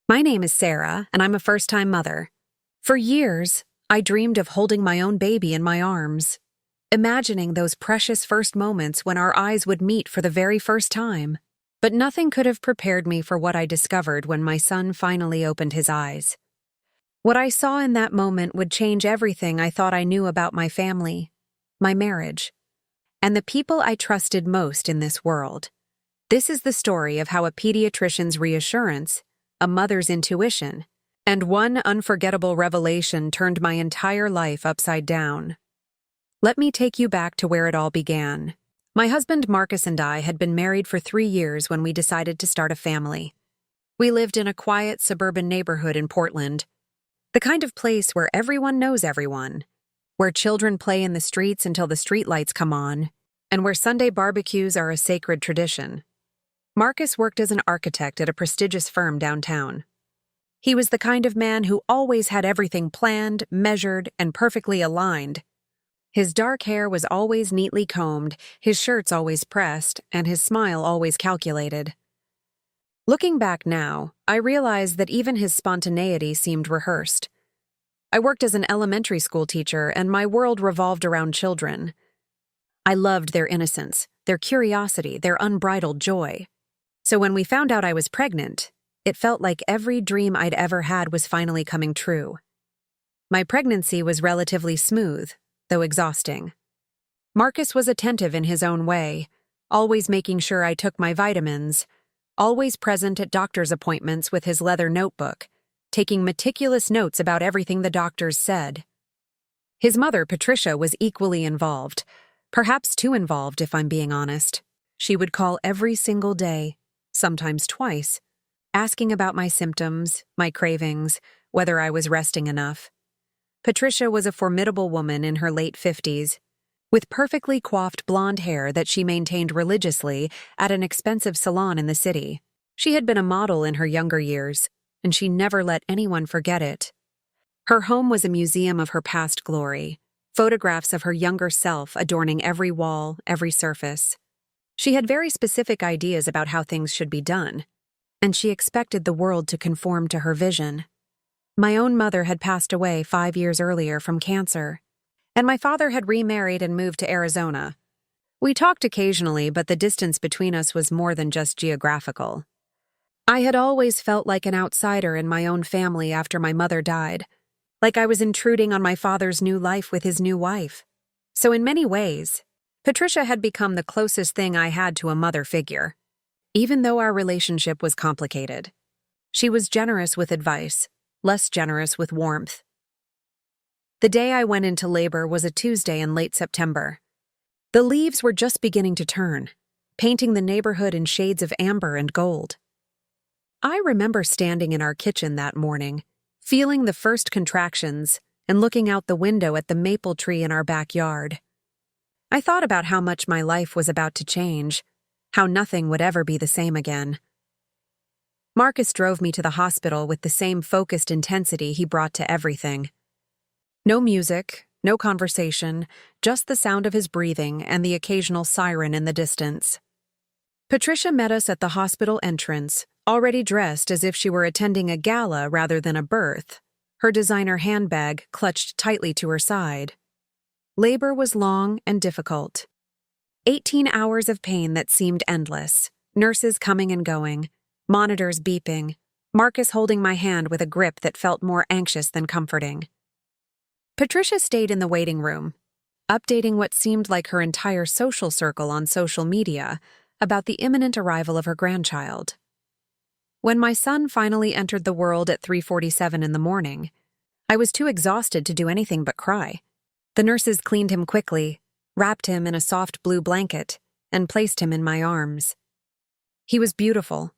My name is Sarah, and I'm a first-time mother. For years, I dreamed of holding my own baby in my arms, imagining those precious first moments when our eyes would meet for the very first time. But nothing could have prepared me for what I discovered when my son finally opened his eyes. What I saw in that moment would change everything I thought I knew about my family, my marriage, and the people I trusted most in this world. This is the story of how a pediatrician's reassurance, a mother's intuition, and one unforgettable revelation turned my entire life upside down. Let me take you back to where it all began. My husband Marcus and I had been married for 3 years when we decided to start a family. We lived in a quiet suburban neighborhood in Portland, the kind of place where everyone knows everyone, where children play in the streets until the streetlights come on, and where Sunday barbecues are a sacred tradition. Marcus worked as an architect at a prestigious firm downtown. He was the kind of man who always had everything planned, measured, and perfectly aligned. His dark hair was always neatly combed, his shirts always pressed, and his smile always calculated. Looking back now, I realize that even his spontaneity seemed rehearsed. I worked as an elementary school teacher, and my world revolved around children. I loved their innocence, their curiosity, their unbridled joy. So when we found out I was pregnant, it felt like every dream I'd ever had was finally coming true. My pregnancy was relatively smooth, though exhausting. Marcus was attentive in his own way, always making sure I took my vitamins, always present at doctor's appointments with his leather notebook, taking meticulous notes about everything the doctors said. His mother, Patricia, was equally involved, perhaps too involved if I'm being honest. She would call every single day, sometimes twice, asking about my symptoms, my cravings, whether I was resting enough. Patricia was a formidable woman in her late 50s, with perfectly coiffed blonde hair that she maintained religiously at an expensive salon in the city. She had been a model in her younger years, and she never let anyone forget it. Her home was a museum of her past glory, photographs of her younger self adorning every wall, every surface. She had very specific ideas about how things should be done, and she expected the world to conform to her vision. My own mother had passed away 5 years earlier from cancer, and my father had remarried and moved to Arizona. We talked occasionally, but the distance between us was more than just geographical. I had always felt like an outsider in my own family after my mother died, like I was intruding on my father's new life with his new wife. So in many ways, Patricia had become the closest thing I had to a mother figure. Even though our relationship was complicated, she was generous with advice, less generous with warmth. The day I went into labor was a Tuesday in late September. The leaves were just beginning to turn, painting the neighborhood in shades of amber and gold. I remember standing in our kitchen that morning, feeling the first contractions and looking out the window at the maple tree in our backyard. I thought about how much my life was about to change, how nothing would ever be the same again. Marcus drove me to the hospital with the same focused intensity he brought to everything. No music, no conversation, just the sound of his breathing and the occasional siren in the distance. Patricia met us at the hospital entrance, already dressed as if she were attending a gala rather than a birth, her designer handbag clutched tightly to her side. Labor was long and difficult. 18 hours of pain that seemed endless, nurses coming and going, monitors beeping, Marcus holding my hand with a grip that felt more anxious than comforting. Patricia stayed in the waiting room, updating what seemed like her entire social circle on social media about the imminent arrival of her grandchild. When my son finally entered the world at 3:47 in the morning, I was too exhausted to do anything but cry. The nurses cleaned him quickly, wrapped him in a soft blue blanket, and placed him in my arms. He was beautiful,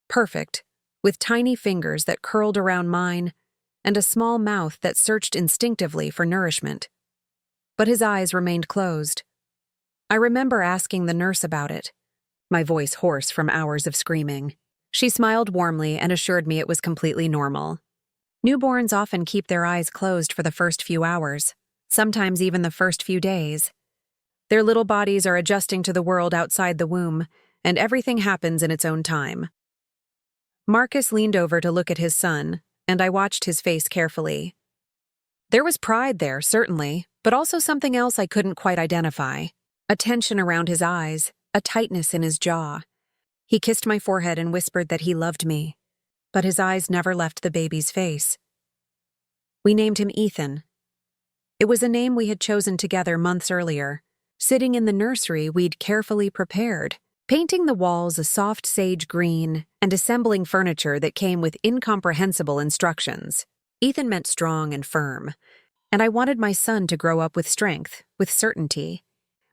perfect, with tiny fingers that curled around mine and a small mouth that searched instinctively for nourishment. But his eyes remained closed. I remember asking the nurse about it, my voice hoarse from hours of screaming. She smiled warmly and assured me it was completely normal. Newborns often keep their eyes closed for the first few hours, sometimes even the first few days. Their little bodies are adjusting to the world outside the womb, and everything happens in its own time. Marcus leaned over to look at his son, and I watched his face carefully. There was pride there, certainly, but also something else I couldn't quite identify. A tension around his eyes, a tightness in his jaw. He kissed my forehead and whispered that he loved me, but his eyes never left the baby's face. We named him Ethan. It was a name we had chosen together months earlier. Sitting in the nursery we'd carefully prepared, painting the walls a soft sage green and assembling furniture that came with incomprehensible instructions. Ethan meant strong and firm, and I wanted my son to grow up with strength, with certainty,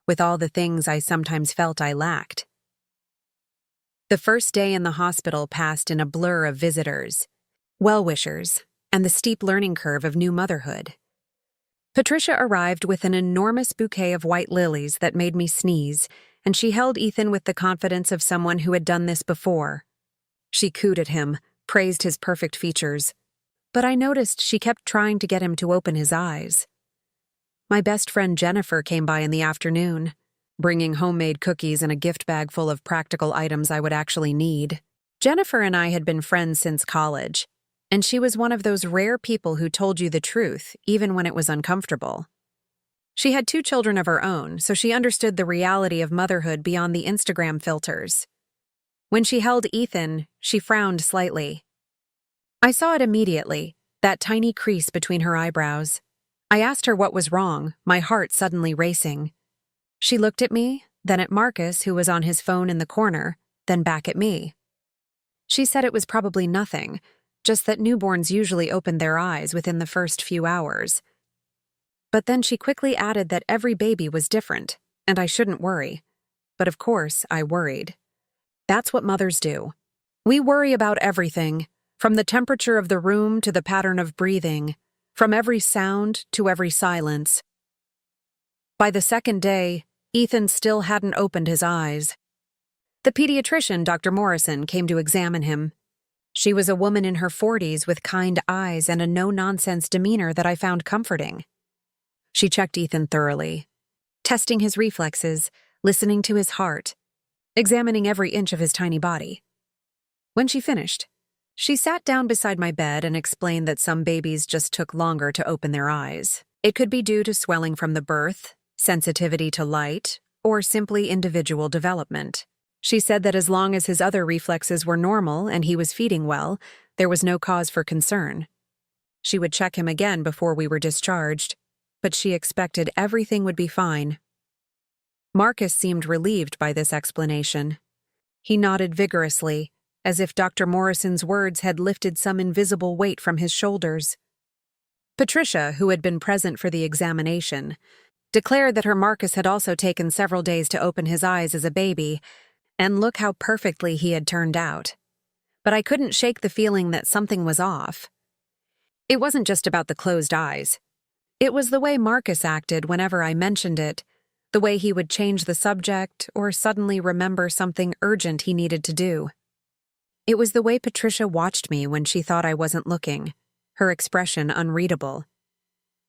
with all the things I sometimes felt I lacked. The first day in the hospital passed in a blur of visitors, well-wishers, and the steep learning curve of new motherhood. Patricia arrived with an enormous bouquet of white lilies that made me sneeze, and she held Ethan with the confidence of someone who had done this before. She cooed at him, praised his perfect features, but I noticed she kept trying to get him to open his eyes. My best friend Jennifer came by in the afternoon, bringing homemade cookies and a gift bag full of practical items I would actually need. Jennifer and I had been friends since college, and she was one of those rare people who told you the truth, even when it was uncomfortable. She had 2 children of her own, so she understood the reality of motherhood beyond the Instagram filters. When she held Ethan, she frowned slightly. I saw it immediately, that tiny crease between her eyebrows. I asked her what was wrong, my heart suddenly racing. She looked at me, then at Marcus, who was on his phone in the corner, then back at me. She said it was probably nothing, just that newborns usually open their eyes within the first few hours. But then she quickly added that every baby was different, and I shouldn't worry. But of course, I worried. That's what mothers do. We worry about everything, from the temperature of the room to the pattern of breathing, from every sound to every silence. By the second day, Ethan still hadn't opened his eyes. The pediatrician, Dr. Morrison, came to examine him. She was a woman in her 40s with kind eyes and a no-nonsense demeanor that I found comforting. She checked Ethan thoroughly, testing his reflexes, listening to his heart, examining every inch of his tiny body. When she finished, she sat down beside my bed and explained that some babies just took longer to open their eyes. It could be due to swelling from the birth, sensitivity to light, or simply individual development. She said that as long as his other reflexes were normal and he was feeding well, there was no cause for concern. She would check him again before we were discharged, but she expected everything would be fine. Marcus seemed relieved by this explanation. He nodded vigorously, as if Dr. Morrison's words had lifted some invisible weight from his shoulders. Patricia, who had been present for the examination, declared that her Marcus had also taken several days to open his eyes as a baby, and look how perfectly he had turned out. But I couldn't shake the feeling that something was off. It wasn't just about the closed eyes. It was the way Marcus acted whenever I mentioned it, the way he would change the subject or suddenly remember something urgent he needed to do. It was the way Patricia watched me when she thought I wasn't looking, her expression unreadable.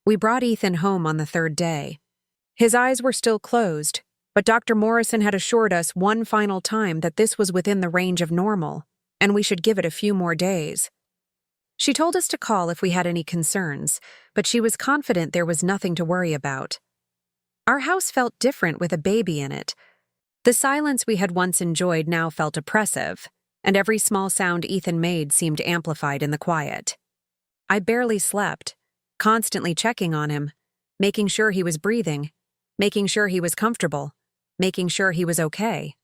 We brought Ethan home on the 3rd day. His eyes were still closed, but Dr. Morrison had assured us one final time that this was within the range of normal, and we should give it a few more days. She told us to call if we had any concerns, but she was confident there was nothing to worry about. Our house felt different with a baby in it. The silence we had once enjoyed now felt oppressive, and every small sound Ethan made seemed amplified in the quiet. I barely slept, constantly checking on him, making sure he was breathing, making sure he was comfortable, making sure he was okay.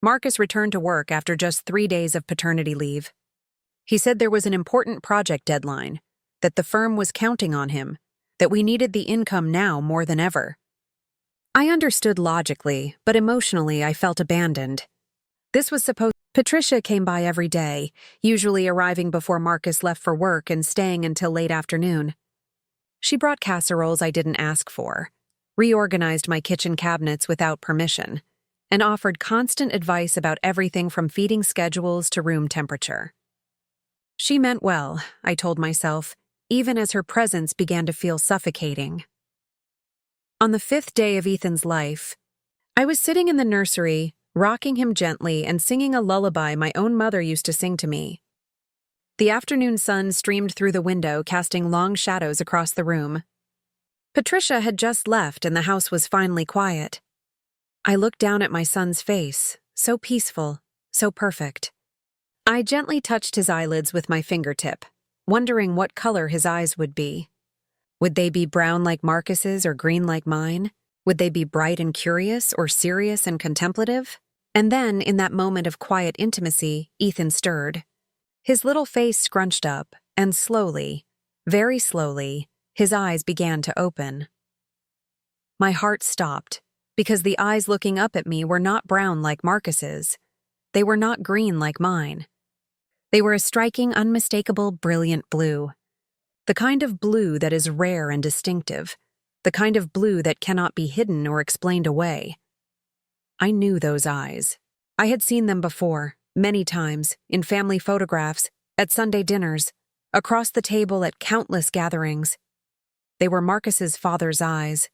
Marcus returned to work after just 3 days of paternity leave. He said there was an important project deadline, that the firm was counting on him, that we needed the income now more than ever. I understood logically, but emotionally I felt abandoned. This was supposed. Patricia came by every day, usually arriving before Marcus left for work and staying until late afternoon. She brought casseroles I didn't ask for, reorganized my kitchen cabinets without permission, and offered constant advice about everything from feeding schedules to room temperature. She meant well, I told myself, even as her presence began to feel suffocating. On the 5th day of Ethan's life, I was sitting in the nursery, rocking him gently and singing a lullaby my own mother used to sing to me. The afternoon sun streamed through the window, casting long shadows across the room. Patricia had just left and the house was finally quiet. I looked down at my son's face, so peaceful, so perfect. I gently touched his eyelids with my fingertip, wondering what color his eyes would be. Would they be brown like Marcus's or green like mine? Would they be bright and curious or serious and contemplative? And then, in that moment of quiet intimacy, Ethan stirred. His little face scrunched up, and slowly, very slowly, his eyes began to open. My heart stopped, because the eyes looking up at me were not brown like Marcus's. They were not green like mine. They were a striking, unmistakable, brilliant blue. The kind of blue that is rare and distinctive. The kind of blue that cannot be hidden or explained away. I knew those eyes. I had seen them before, many times, in family photographs, at Sunday dinners, across the table at countless gatherings. They were Marcus's father's eyes.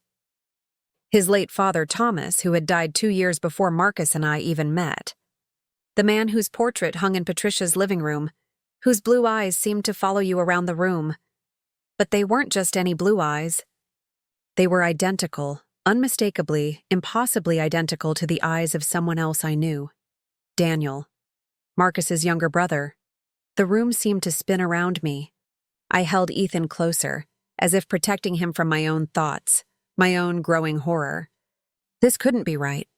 His late father, Thomas, who had died 2 years before Marcus and I even met. The man whose portrait hung in Patricia's living room, whose blue eyes seemed to follow you around the room. But they weren't just any blue eyes. They were identical, unmistakably, impossibly identical to the eyes of someone else I knew. Daniel, Marcus's younger brother. The room seemed to spin around me. I held Ethan closer, as if protecting him from my own thoughts, my own growing horror. This couldn't be right.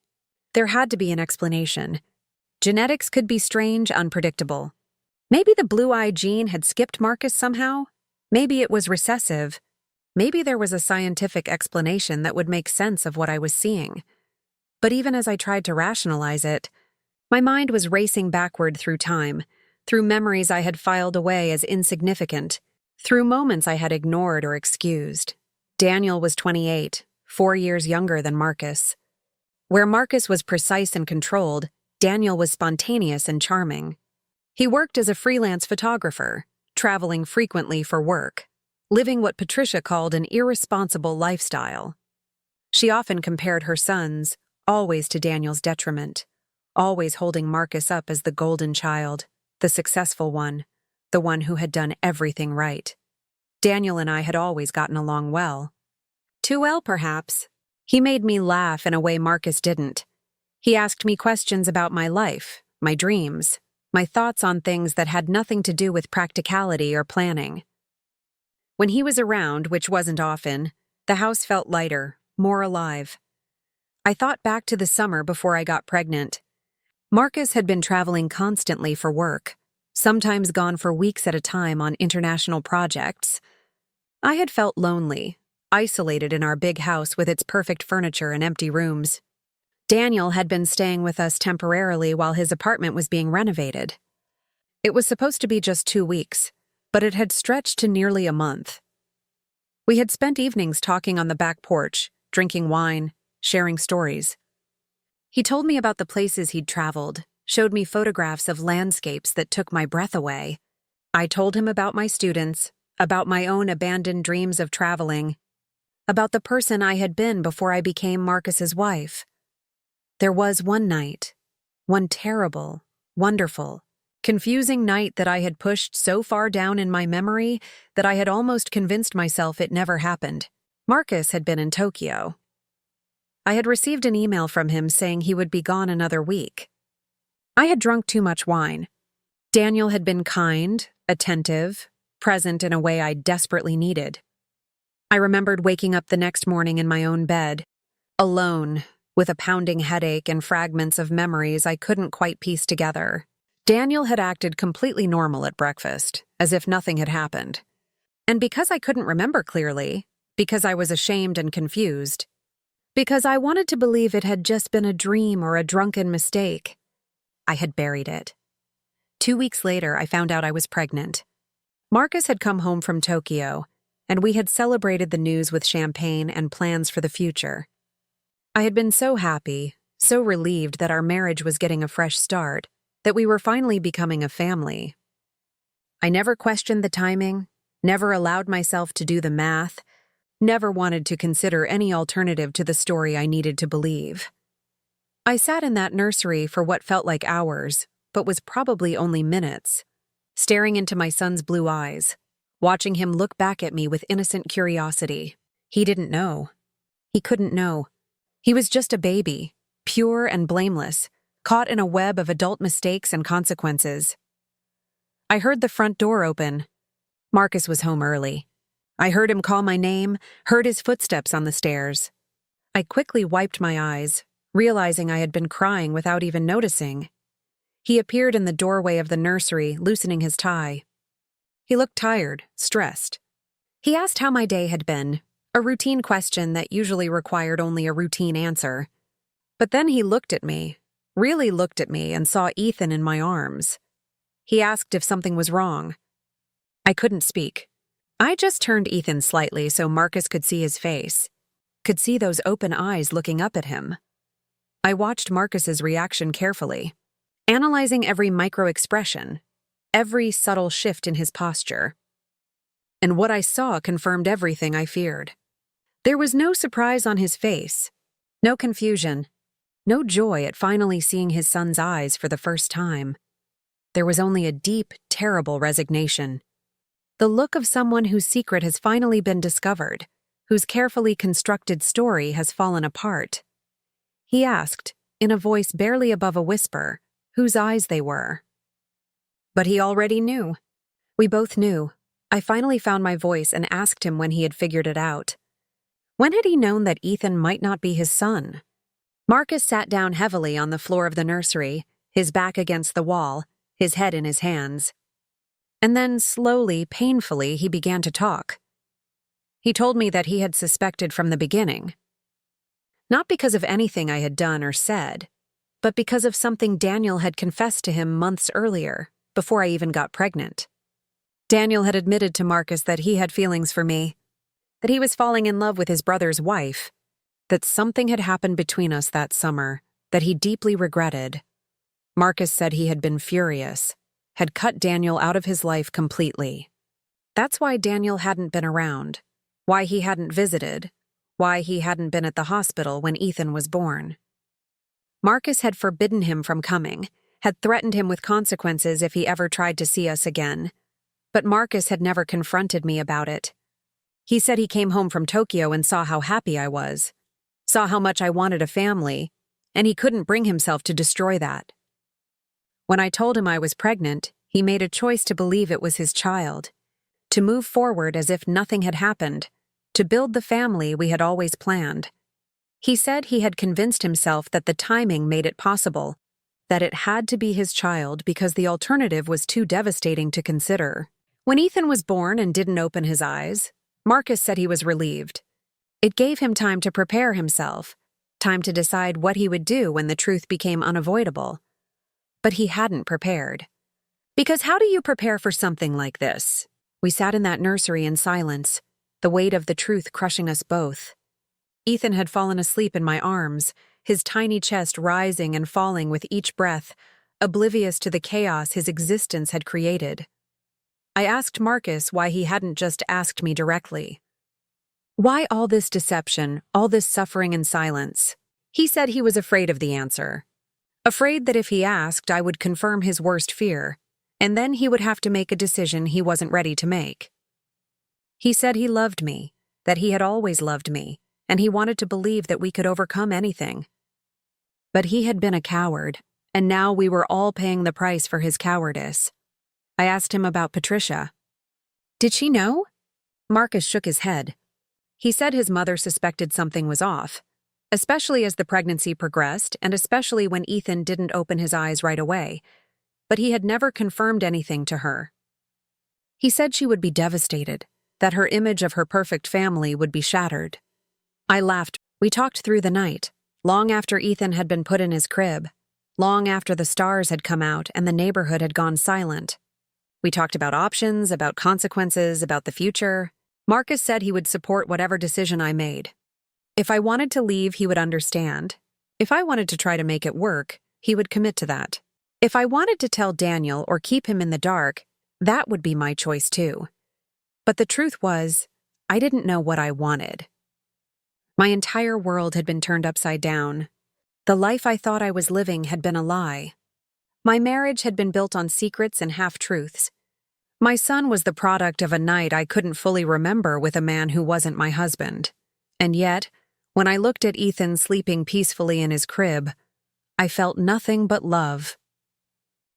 There had to be an explanation. Genetics could be strange, unpredictable. Maybe the blue-eye gene had skipped Marcus somehow. Maybe it was recessive. Maybe there was a scientific explanation that would make sense of what I was seeing. But even as I tried to rationalize it, my mind was racing backward through time, through memories I had filed away as insignificant, through moments I had ignored or excused. Daniel was 28, 4 years younger than Marcus. Where Marcus was precise and controlled, Daniel was spontaneous and charming. He worked as a freelance photographer, traveling frequently for work, living what Patricia called an irresponsible lifestyle. She often compared her sons, always to Daniel's detriment, always holding Marcus up as the golden child, the successful one, the one who had done everything right. Daniel and I had always gotten along well. Too well, perhaps. He made me laugh in a way Marcus didn't. He asked me questions about my life, my dreams, my thoughts on things that had nothing to do with practicality or planning. When he was around, which wasn't often, the house felt lighter, more alive. I thought back to the summer before I got pregnant. Marcus had been traveling constantly for work, sometimes gone for weeks at a time on international projects. I had felt lonely, isolated in our big house with its perfect furniture and empty rooms. Daniel had been staying with us temporarily while his apartment was being renovated. It was supposed to be just 2 weeks, but it had stretched to nearly a month. We had spent evenings talking on the back porch, drinking wine, sharing stories. He told me about the places he'd traveled, showed me photographs of landscapes that took my breath away. I told him about my students, about my own abandoned dreams of traveling, about the person I had been before I became Marcus's wife. There was one night, one terrible, wonderful, confusing night that I had pushed so far down in my memory that I had almost convinced myself it never happened. Marcus had been in Tokyo. I had received an email from him saying he would be gone another week. I had drunk too much wine. Daniel had been kind, attentive, present in a way I desperately needed. I remembered waking up the next morning in my own bed, alone, with a pounding headache and fragments of memories I couldn't quite piece together. Daniel had acted completely normal at breakfast, as if nothing had happened. And because I couldn't remember clearly, because I was ashamed and confused, because I wanted to believe it had just been a dream or a drunken mistake, I had buried it. 2 weeks later, I found out I was pregnant. Marcus had come home from Tokyo, and we had celebrated the news with champagne and plans for the future. I had been so happy, so relieved that our marriage was getting a fresh start, that we were finally becoming a family. I never questioned the timing, never allowed myself to do the math, never wanted to consider any alternative to the story I needed to believe. I sat in that nursery for what felt like hours, but was probably only minutes, staring into my son's blue eyes, watching him look back at me with innocent curiosity. He didn't know. He couldn't know. He was just a baby, pure and blameless, caught in a web of adult mistakes and consequences. I heard the front door open. Marcus was home early. I heard him call my name, heard his footsteps on the stairs. I quickly wiped my eyes, realizing I had been crying without even noticing. He appeared in the doorway of the nursery, loosening his tie. He looked tired, stressed. He asked how my day had been, a routine question that usually required only a routine answer. But then he looked at me, really looked at me, and saw Ethan in my arms. He asked if something was wrong. I couldn't speak. I just turned Ethan slightly so Marcus could see his face, could see those open eyes looking up at him. I watched Marcus's reaction carefully, analyzing every micro-expression, every subtle shift in his posture. And what I saw confirmed everything I feared. There was no surprise on his face, no confusion, no joy at finally seeing his son's eyes for the first time. There was only a deep, terrible resignation. The look of someone whose secret has finally been discovered, whose carefully constructed story has fallen apart. He asked, in a voice barely above a whisper, whose eyes they were. But he already knew. We both knew. I finally found my voice and asked him when he had figured it out. When had he known that Ethan might not be his son? Marcus sat down heavily on the floor of the nursery, his back against the wall, his head in his hands. And then, slowly, painfully, he began to talk. He told me that he had suspected from the beginning. Not because of anything I had done or said, but because of something Daniel had confessed to him months earlier, before I even got pregnant. Daniel had admitted to Marcus that he had feelings for me, that he was falling in love with his brother's wife, that something had happened between us that summer that he deeply regretted. Marcus said he had been furious, had cut Daniel out of his life completely. That's why Daniel hadn't been around, why he hadn't visited, why he hadn't been at the hospital when Ethan was born. Marcus had forbidden him from coming, had threatened him with consequences if he ever tried to see us again. But Marcus had never confronted me about it. He said he came home from Tokyo and saw how happy I was, saw how much I wanted a family, and he couldn't bring himself to destroy that. When I told him I was pregnant, he made a choice to believe it was his child, to move forward as if nothing had happened, to build the family we had always planned. He said he had convinced himself that the timing made it possible, that it had to be his child because the alternative was too devastating to consider. When Ethan was born and didn't open his eyes, Marcus said he was relieved. It gave him time to prepare himself, time to decide what he would do when the truth became unavoidable. But he hadn't prepared. Because how do you prepare for something like this? We sat in that nursery in silence, the weight of the truth crushing us both. Ethan had fallen asleep in my arms, his tiny chest rising and falling with each breath, oblivious to the chaos his existence had created. I asked Marcus why he hadn't just asked me directly. Why all this deception, all this suffering and silence? He said he was afraid of the answer. Afraid that if he asked, I would confirm his worst fear, and then he would have to make a decision he wasn't ready to make. He said he loved me, that he had always loved me, and he wanted to believe that we could overcome anything. But he had been a coward, and now we were all paying the price for his cowardice. I asked him about Patricia. Did she know? Marcus shook his head. He said his mother suspected something was off, especially as the pregnancy progressed and especially when Ethan didn't open his eyes right away, but he had never confirmed anything to her. He said she would be devastated, that her image of her perfect family would be shattered. I laughed. We talked through the night, long after Ethan had been put in his crib, long after the stars had come out and the neighborhood had gone silent. We talked about options, about consequences, about the future. Marcus said he would support whatever decision I made. If I wanted to leave, he would understand. If I wanted to try to make it work, he would commit to that. If I wanted to tell Daniel or keep him in the dark, that would be my choice too. But the truth was, I didn't know what I wanted. My entire world had been turned upside down. The life I thought I was living had been a lie. My marriage had been built on secrets and half-truths. My son was the product of a night I couldn't fully remember with a man who wasn't my husband. And yet, when I looked at Ethan sleeping peacefully in his crib, I felt nothing but love.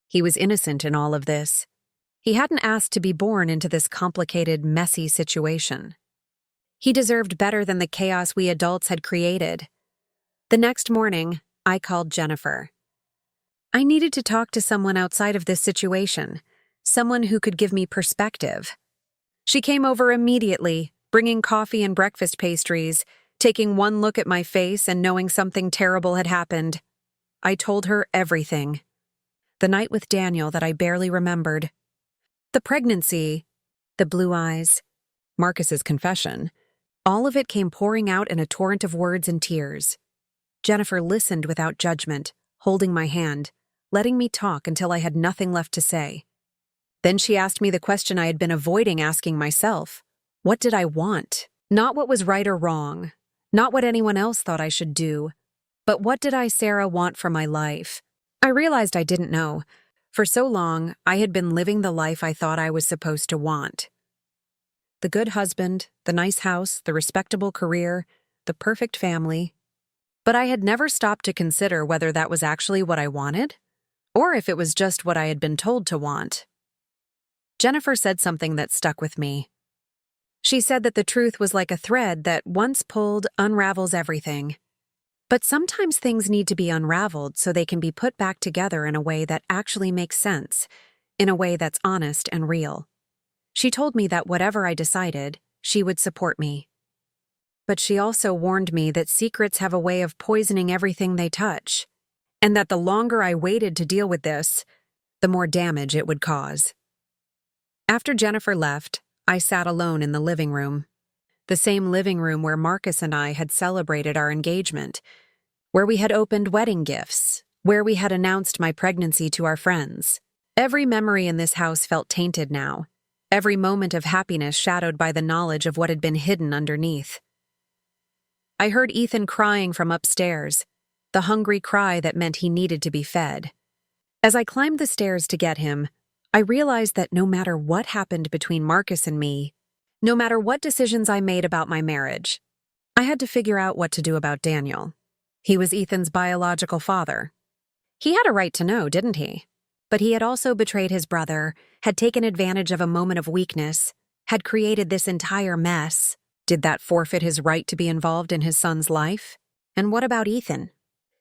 He was innocent in all of this. He hadn't asked to be born into this complicated, messy situation. He deserved better than the chaos we adults had created. The next morning, I called Jennifer. I needed to talk to someone outside of this situation, someone who could give me perspective. She came over immediately, bringing coffee and breakfast pastries, taking one look at my face and knowing something terrible had happened. I told her everything. The night with Daniel that I barely remembered. The pregnancy, the blue eyes, Marcus's confession, all of it came pouring out in a torrent of words and tears. Jennifer listened without judgment, holding my hand, letting me talk until I had nothing left to say. Then she asked me the question I had been avoiding asking myself. What did I want? Not what was right or wrong, not what anyone else thought I should do, but what did I, Sarah, want for my life? I realized I didn't know. For so long, I had been living the life I thought I was supposed to want. The good husband, the nice house, the respectable career, the perfect family. But I had never stopped to consider whether that was actually what I wanted, or if it was just what I had been told to want. Jennifer said something that stuck with me. She said that the truth was like a thread that, once pulled, unravels everything. But sometimes things need to be unraveled so they can be put back together in a way that actually makes sense, in a way that's honest and real. She told me that whatever I decided, she would support me. But she also warned me that secrets have a way of poisoning everything they touch, and that the longer I waited to deal with this, the more damage it would cause. After Jennifer left, I sat alone in the living room. The same living room where Marcus and I had celebrated our engagement, where we had opened wedding gifts, where we had announced my pregnancy to our friends. Every memory in this house felt tainted now, every moment of happiness shadowed by the knowledge of what had been hidden underneath. I heard Ethan crying from upstairs, the hungry cry that meant he needed to be fed. As I climbed the stairs to get him, I realized that no matter what happened between Marcus and me, no matter what decisions I made about my marriage, I had to figure out what to do about Daniel. He was Ethan's biological father. He had a right to know, didn't he? But he had also betrayed his brother, had taken advantage of a moment of weakness, had created this entire mess. Did that forfeit his right to be involved in his son's life? And what about Ethan?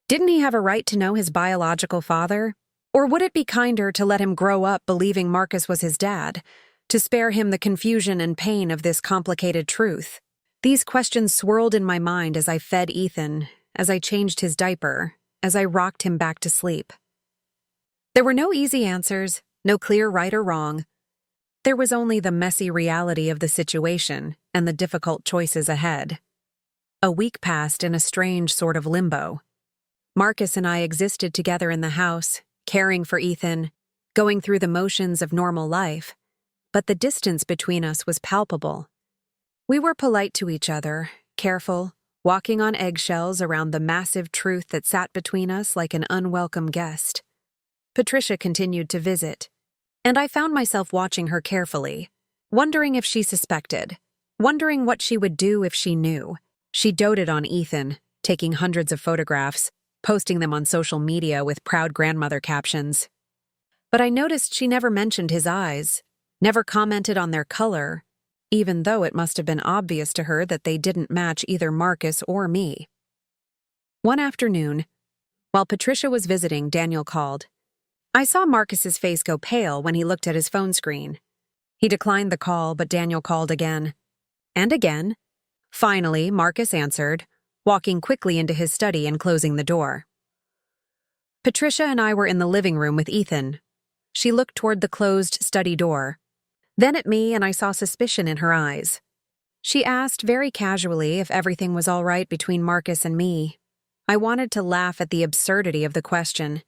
Didn't he have a right to know his biological father? Or would it be kinder to let him grow up believing Marcus was his dad, to spare him the confusion and pain of this complicated truth? These questions swirled in my mind as I fed Ethan, as I changed his diaper, as I rocked him back to sleep. There were no easy answers, no clear right or wrong. There was only the messy reality of the situation and the difficult choices ahead. A week passed in a strange sort of limbo. Marcus and I existed together in the house, caring for Ethan, going through the motions of normal life, but the distance between us was palpable. We were polite to each other, careful, walking on eggshells around the massive truth that sat between us like an unwelcome guest. Patricia continued to visit, and I found myself watching her carefully, wondering if she suspected, wondering what she would do if she knew. She doted on Ethan, taking hundreds of photographs, posting them on social media with proud grandmother captions. But I noticed she never mentioned his eyes, never commented on their color, even though it must have been obvious to her that they didn't match either Marcus or me. One afternoon, while Patricia was visiting, Daniel called. I saw Marcus's face go pale when he looked at his phone screen. He declined the call, but Daniel called again. And again. Finally, Marcus answered, walking quickly into his study and closing the door. Patricia and I were in the living room with Ethan. She looked toward the closed study door, then at me, and I saw suspicion in her eyes. She asked very casually if everything was all right between Marcus and me. I wanted to laugh at the absurdity of the question.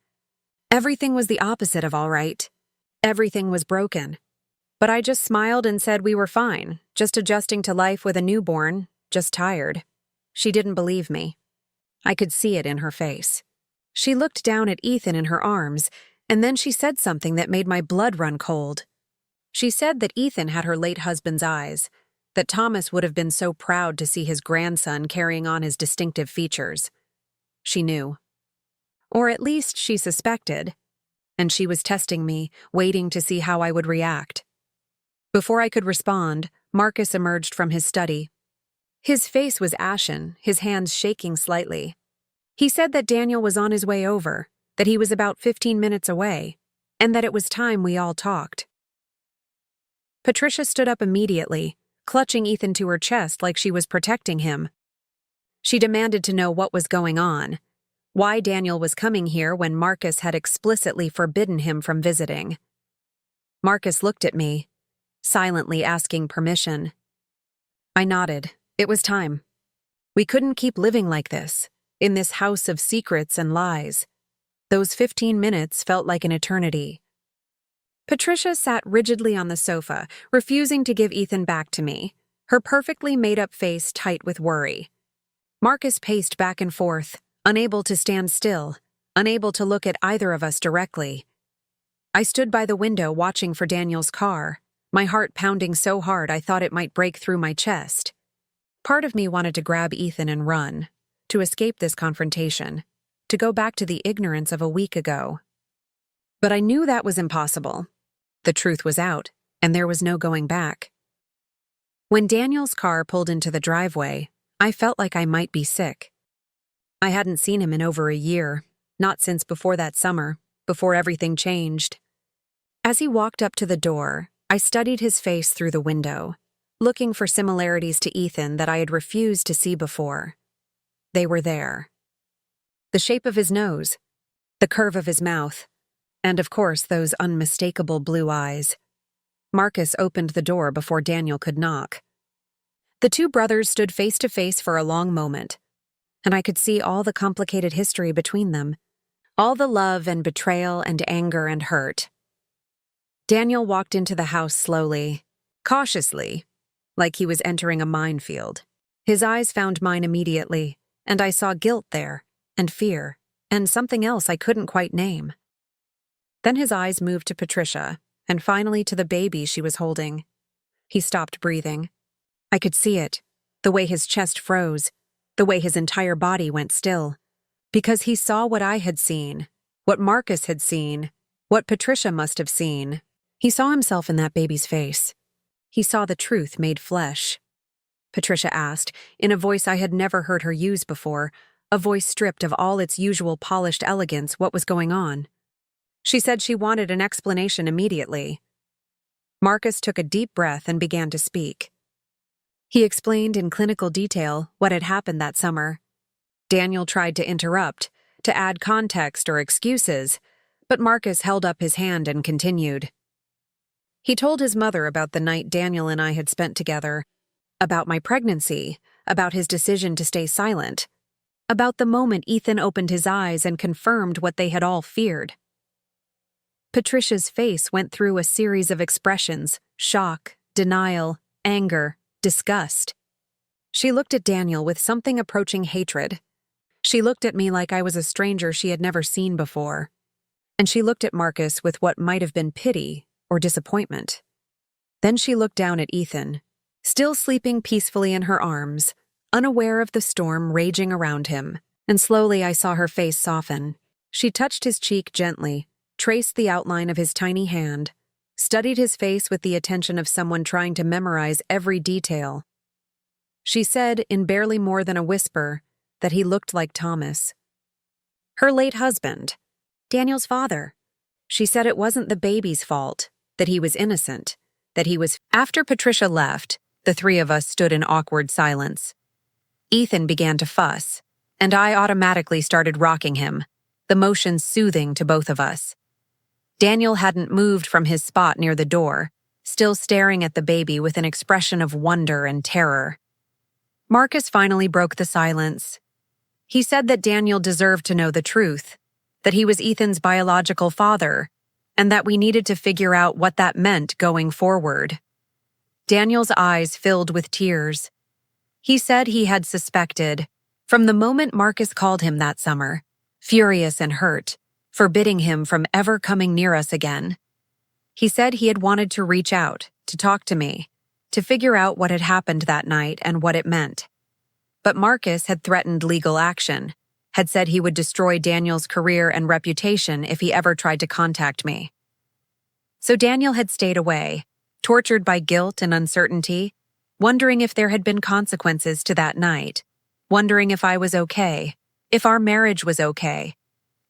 Everything was the opposite of all right. Everything was broken. But I just smiled and said we were fine, just adjusting to life with a newborn, just tired. She didn't believe me. I could see it in her face. She looked down at Ethan in her arms, and then she said something that made my blood run cold. She said that Ethan had her late husband's eyes, that Thomas would have been so proud to see his grandson carrying on his distinctive features. She knew. Or at least she suspected, and she was testing me, waiting to see how I would react. Before I could respond, Marcus emerged from his study. His face was ashen, his hands shaking slightly. He said that Daniel was on his way over, that he was about 15 minutes away, and that it was time we all talked. Patricia stood up immediately, clutching Ethan to her chest like she was protecting him. She demanded to know what was going on, why Daniel was coming here when Marcus had explicitly forbidden him from visiting. Marcus looked at me, silently asking permission. I nodded. It was time. We couldn't keep living like this, in this house of secrets and lies. Those 15 minutes felt like an eternity. Patricia sat rigidly on the sofa, refusing to give Ethan back to me, her perfectly made-up face tight with worry. Marcus paced back and forth, unable to stand still, unable to look at either of us directly. I stood by the window watching for Daniel's car, my heart pounding so hard I thought it might break through my chest. Part of me wanted to grab Ethan and run, to escape this confrontation, to go back to the ignorance of a week ago. But I knew that was impossible. The truth was out, and there was no going back. When Daniel's car pulled into the driveway, I felt like I might be sick. I hadn't seen him in over a year, not since before that summer, before everything changed. As he walked up to the door, I studied his face through the window, looking for similarities to Ethan that I had refused to see before. They were there. The shape of his nose, the curve of his mouth, and of course those unmistakable blue eyes. Marcus opened the door before Daniel could knock. The two brothers stood face to face for a long moment, and I could see all the complicated history between them, all the love and betrayal and anger and hurt. Daniel walked into the house slowly, cautiously, like he was entering a minefield. His eyes found mine immediately, and I saw guilt there, and fear, and something else I couldn't quite name. Then his eyes moved to Patricia, and finally to the baby she was holding. He stopped breathing. I could see it, the way his chest froze, the way his entire body went still. Because he saw what I had seen, what Marcus had seen, what Patricia must have seen. He saw himself in that baby's face. He saw the truth made flesh. Patricia asked, in a voice I had never heard her use before, a voice stripped of all its usual polished elegance, what was going on. She said she wanted an explanation immediately. Marcus took a deep breath and began to speak. He explained in clinical detail what had happened that summer. Daniel tried to interrupt, to add context or excuses, but Marcus held up his hand and continued. He told his mother about the night Daniel and I had spent together, about my pregnancy, about his decision to stay silent, about the moment Ethan opened his eyes and confirmed what they had all feared. Patricia's face went through a series of expressions: shock, denial, anger, disgust. She looked at Daniel with something approaching hatred. She looked at me like I was a stranger she had never seen before. And she looked at Marcus with what might have been pity or disappointment. Then she looked down at Ethan, still sleeping peacefully in her arms, unaware of the storm raging around him, and slowly I saw her face soften. She touched his cheek gently, traced the outline of his tiny hand, studied his face with the attention of someone trying to memorize every detail. She said, in barely more than a whisper, that he looked like Thomas. Her late husband, Daniel's father. She said it wasn't the baby's fault, that he was innocent, that he was... After Patricia left, the three of us stood in awkward silence. Ethan began to fuss, and I automatically started rocking him, the motion soothing to both of us. Daniel hadn't moved from his spot near the door, still staring at the baby with an expression of wonder and terror. Marcus finally broke the silence. He said that Daniel deserved to know the truth, that he was Ethan's biological father, and that we needed to figure out what that meant going forward. Daniel's eyes filled with tears. He said he had suspected, from the moment Marcus called him that summer, furious and hurt, forbidding him from ever coming near us again. He said he had wanted to reach out, to talk to me, to figure out what had happened that night and what it meant. But Marcus had threatened legal action, had said he would destroy Daniel's career and reputation if he ever tried to contact me. So Daniel had stayed away, tortured by guilt and uncertainty, wondering if there had been consequences to that night, wondering if I was okay, if our marriage was okay,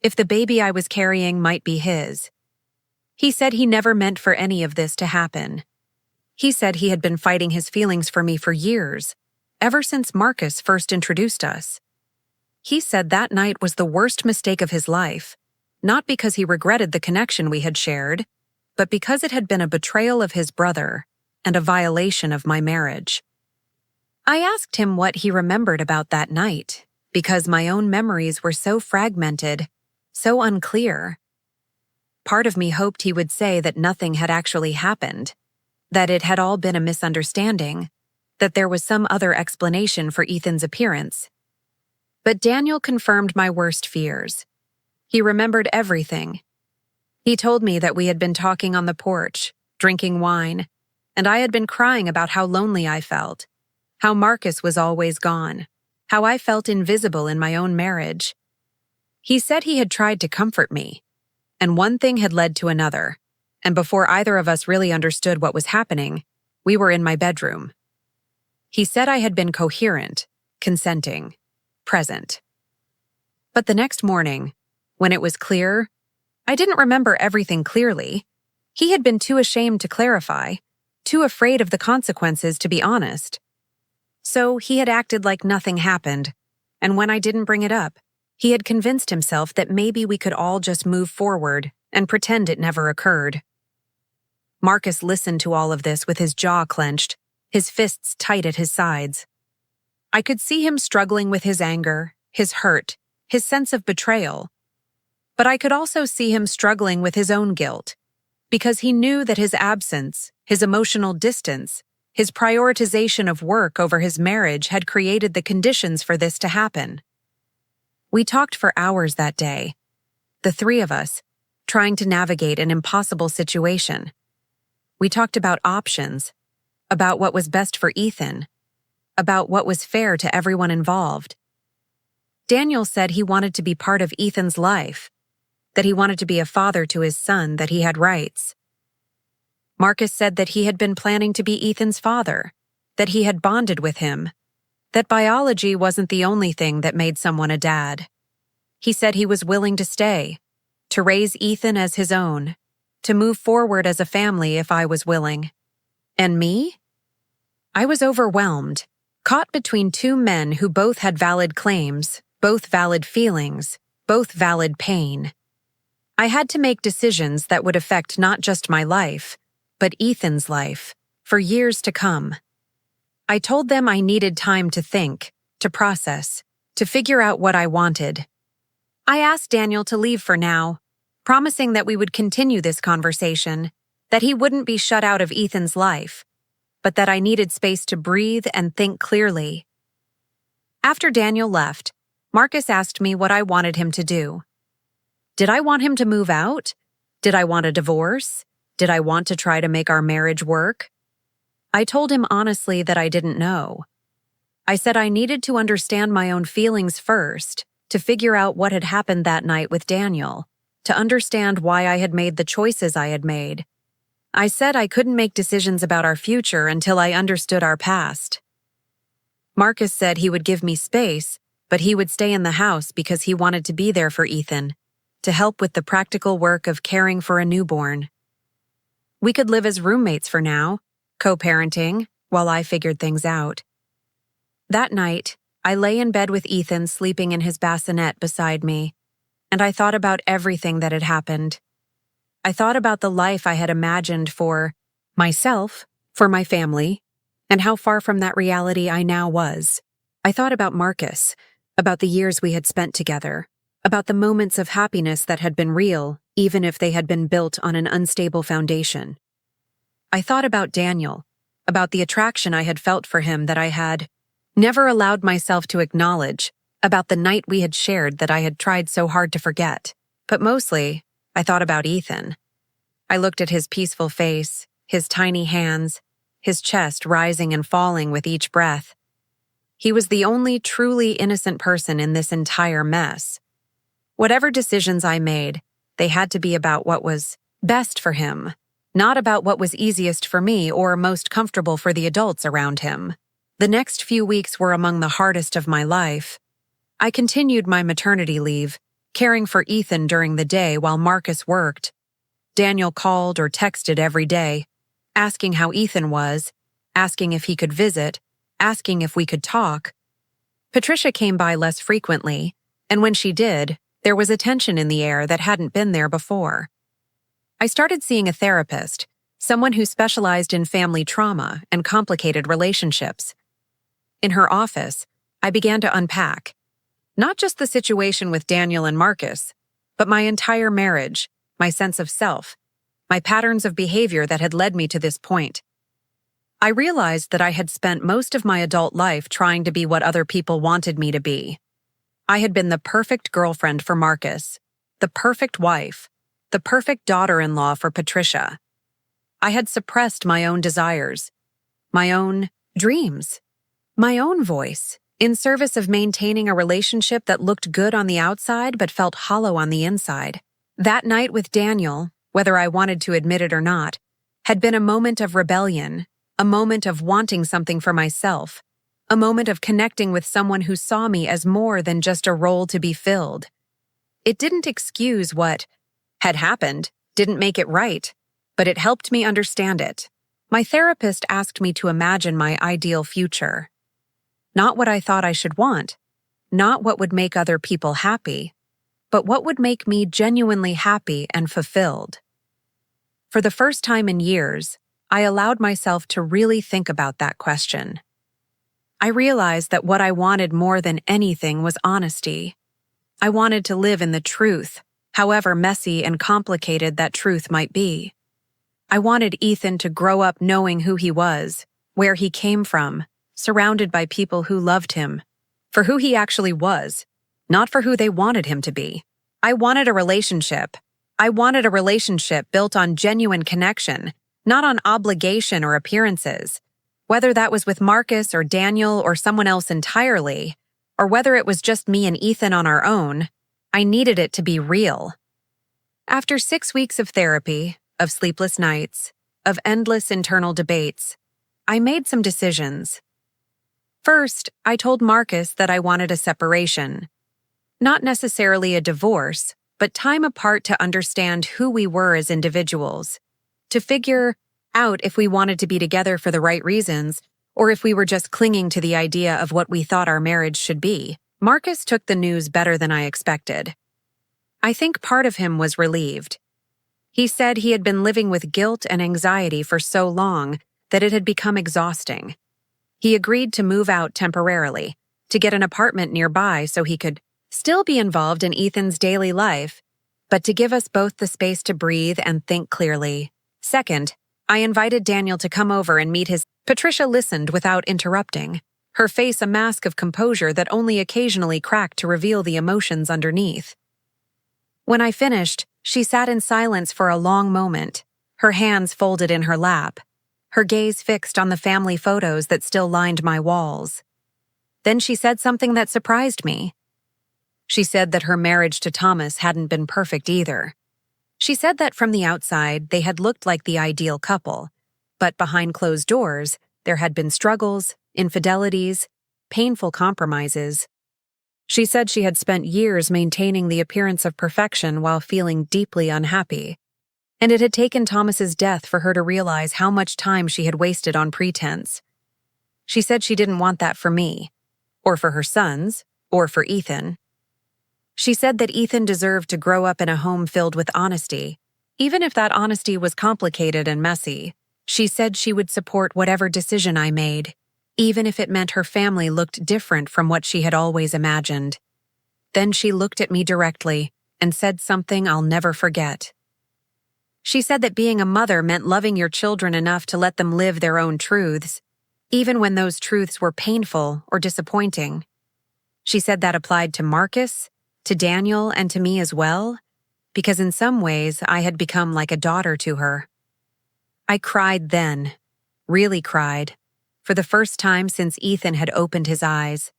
if the baby I was carrying might be his. He said he never meant for any of this to happen. He said he had been fighting his feelings for me for years, ever since Marcus first introduced us. He said that night was the worst mistake of his life, not because he regretted the connection we had shared, but because it had been a betrayal of his brother and a violation of my marriage. I asked him what he remembered about that night, because my own memories were so fragmented, so unclear. Part of me hoped he would say that nothing had actually happened, that it had all been a misunderstanding, that there was some other explanation for Ethan's appearance. But Daniel confirmed my worst fears. He remembered everything. He told me that we had been talking on the porch, drinking wine, and I had been crying about how lonely I felt, how Marcus was always gone, how I felt invisible in my own marriage. He said he had tried to comfort me, and one thing had led to another, and before either of us really understood what was happening, we were in my bedroom. He said I had been coherent, consenting, present. But the next morning, when it was clear, I didn't remember everything clearly. He had been too ashamed to clarify, too afraid of the consequences to be honest. So he had acted like nothing happened, and when I didn't bring it up, he had convinced himself that maybe we could all just move forward and pretend it never occurred. Marcus listened to all of this with his jaw clenched, his fists tight at his sides. I could see him struggling with his anger, his hurt, his sense of betrayal. But I could also see him struggling with his own guilt, because he knew that his absence, his emotional distance, his prioritization of work over his marriage had created the conditions for this to happen. We talked for hours that day, the three of us, trying to navigate an impossible situation. We talked about options, about what was best for Ethan, about what was fair to everyone involved. Daniel said he wanted to be part of Ethan's life, that he wanted to be a father to his son, that he had rights. Marcus said that he had been planning to be Ethan's father, that he had bonded with him, that biology wasn't the only thing that made someone a dad. He said he was willing to stay, to raise Ethan as his own, to move forward as a family if I was willing. And me? I was overwhelmed, caught between two men who both had valid claims, both valid feelings, both valid pain. I had to make decisions that would affect not just my life, but Ethan's life, for years to come. I told them I needed time to think, to process, to figure out what I wanted. I asked Daniel to leave for now, promising that we would continue this conversation, that he wouldn't be shut out of Ethan's life, but that I needed space to breathe and think clearly. After Daniel left, Marcus asked me what I wanted him to do. Did I want him to move out? Did I want a divorce? Did I want to try to make our marriage work? I told him honestly that I didn't know. I said I needed to understand my own feelings first, to figure out what had happened that night with Daniel, to understand why I had made the choices I had made. I said I couldn't make decisions about our future until I understood our past. Marcus said he would give me space, but he would stay in the house because he wanted to be there for Ethan, to help with the practical work of caring for a newborn. We could live as roommates for now, co-parenting, while I figured things out. That night, I lay in bed with Ethan sleeping in his bassinet beside me, and I thought about everything that had happened. I thought about the life I had imagined for myself, for my family, and how far from that reality I now was. I thought about Marcus, about the years we had spent together, about the moments of happiness that had been real, even if they had been built on an unstable foundation. I thought about Daniel, about the attraction I had felt for him that I had never allowed myself to acknowledge, about the night we had shared that I had tried so hard to forget. But mostly, I thought about Ethan. I looked at his peaceful face, his tiny hands, his chest rising and falling with each breath. He was the only truly innocent person in this entire mess. Whatever decisions I made, they had to be about what was best for him, not about what was easiest for me or most comfortable for the adults around him. The next few weeks were among the hardest of my life. I continued my maternity leave, caring for Ethan during the day while Marcus worked. Daniel called or texted every day, asking how Ethan was, asking if he could visit, asking if we could talk. Patricia came by less frequently, and when she did, there was a tension in the air that hadn't been there before. I started seeing a therapist, someone who specialized in family trauma and complicated relationships. In her office, I began to unpack, not just the situation with Daniel and Marcus, but my entire marriage, my sense of self, my patterns of behavior that had led me to this point. I realized that I had spent most of my adult life trying to be what other people wanted me to be. I had been the perfect girlfriend for Marcus, the perfect wife, the perfect daughter-in-law for Patricia. I had suppressed my own desires, my own dreams, my own voice, in service of maintaining a relationship that looked good on the outside but felt hollow on the inside. That night with Daniel, whether I wanted to admit it or not, had been a moment of rebellion, a moment of wanting something for myself, a moment of connecting with someone who saw me as more than just a role to be filled. It didn't excuse what had happened, didn't make it right, but it helped me understand it. My therapist asked me to imagine my ideal future. Not what I thought I should want, not what would make other people happy, but what would make me genuinely happy and fulfilled. For the first time in years, I allowed myself to really think about that question. I realized that what I wanted more than anything was honesty. I wanted to live in the truth, however messy and complicated that truth might be. I wanted Ethan to grow up knowing who he was, where he came from, surrounded by people who loved him, for who he actually was, not for who they wanted him to be. I wanted a relationship. I wanted a relationship built on genuine connection, not on obligation or appearances. Whether that was with Marcus or Daniel or someone else entirely, or whether it was just me and Ethan on our own, I needed it to be real. After 6 weeks of therapy, of sleepless nights, of endless internal debates, I made some decisions. First, I told Marcus that I wanted a separation. Not necessarily a divorce, but time apart to understand who we were as individuals, to figure out if we wanted to be together for the right reasons, or if we were just clinging to the idea of what we thought our marriage should be. Marcus took the news better than I expected. I think part of him was relieved. He said he had been living with guilt and anxiety for so long that it had become exhausting. He agreed to move out temporarily, to get an apartment nearby so he could still be involved in Ethan's daily life, but to give us both the space to breathe and think clearly. Second, I invited Daniel to come over and meet his. Patricia listened without interrupting, her face a mask of composure that only occasionally cracked to reveal the emotions underneath. When I finished, she sat in silence for a long moment, her hands folded in her lap, her gaze fixed on the family photos that still lined my walls. Then she said something that surprised me. She said that her marriage to Thomas hadn't been perfect either. She said that from the outside, they had looked like the ideal couple, but behind closed doors, there had been struggles, infidelities, painful compromises. She said she had spent years maintaining the appearance of perfection while feeling deeply unhappy, and it had taken Thomas's death for her to realize how much time she had wasted on pretense. She said she didn't want that for me, or for her sons, or for Ethan. She said that Ethan deserved to grow up in a home filled with honesty, even if that honesty was complicated and messy. She said she would support whatever decision I made, even if it meant her family looked different from what she had always imagined. Then she looked at me directly and said something I'll never forget. She said that being a mother meant loving your children enough to let them live their own truths, even when those truths were painful or disappointing. She said that applied to Marcus, to Daniel, and to me as well, because in some ways I had become like a daughter to her. I cried then, really cried, for the first time since Ethan had opened his eyes.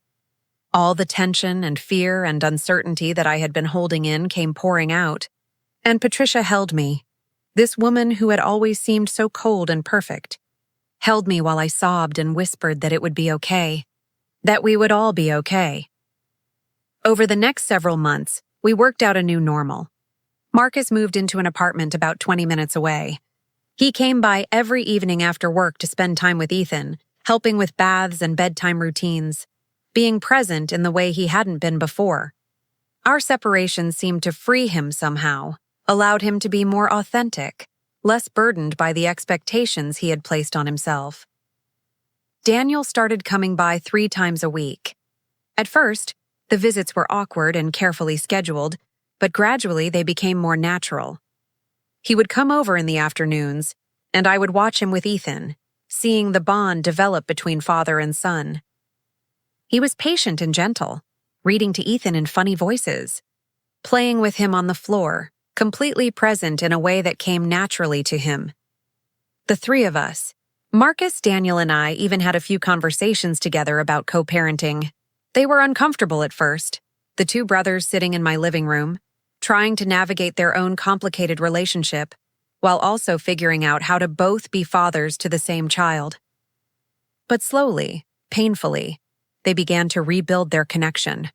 All the tension and fear and uncertainty that I had been holding in came pouring out, and Patricia held me, this woman who had always seemed so cold and perfect, held me while I sobbed and whispered that it would be okay, that we would all be okay. Over the next several months, we worked out a new normal. Marcus moved into an apartment about 20 minutes away. He came by every evening after work to spend time with Ethan, helping with baths and bedtime routines, being present in the way he hadn't been before. Our separation seemed to free him somehow, allowed him to be more authentic, less burdened by the expectations he had placed on himself. Daniel started coming by 3 times a week. At first, the visits were awkward and carefully scheduled, but gradually they became more natural. He would come over in the afternoons, and I would watch him with Ethan, seeing the bond develop between father and son. He was patient and gentle, reading to Ethan in funny voices, playing with him on the floor, completely present in a way that came naturally to him. The 3 of us, Marcus, Daniel, and I, even had a few conversations together about co-parenting. They were uncomfortable at first, the 2 brothers sitting in my living room, trying to navigate their own complicated relationship, while also figuring out how to both be fathers to the same child. But slowly, painfully, they began to rebuild their connection.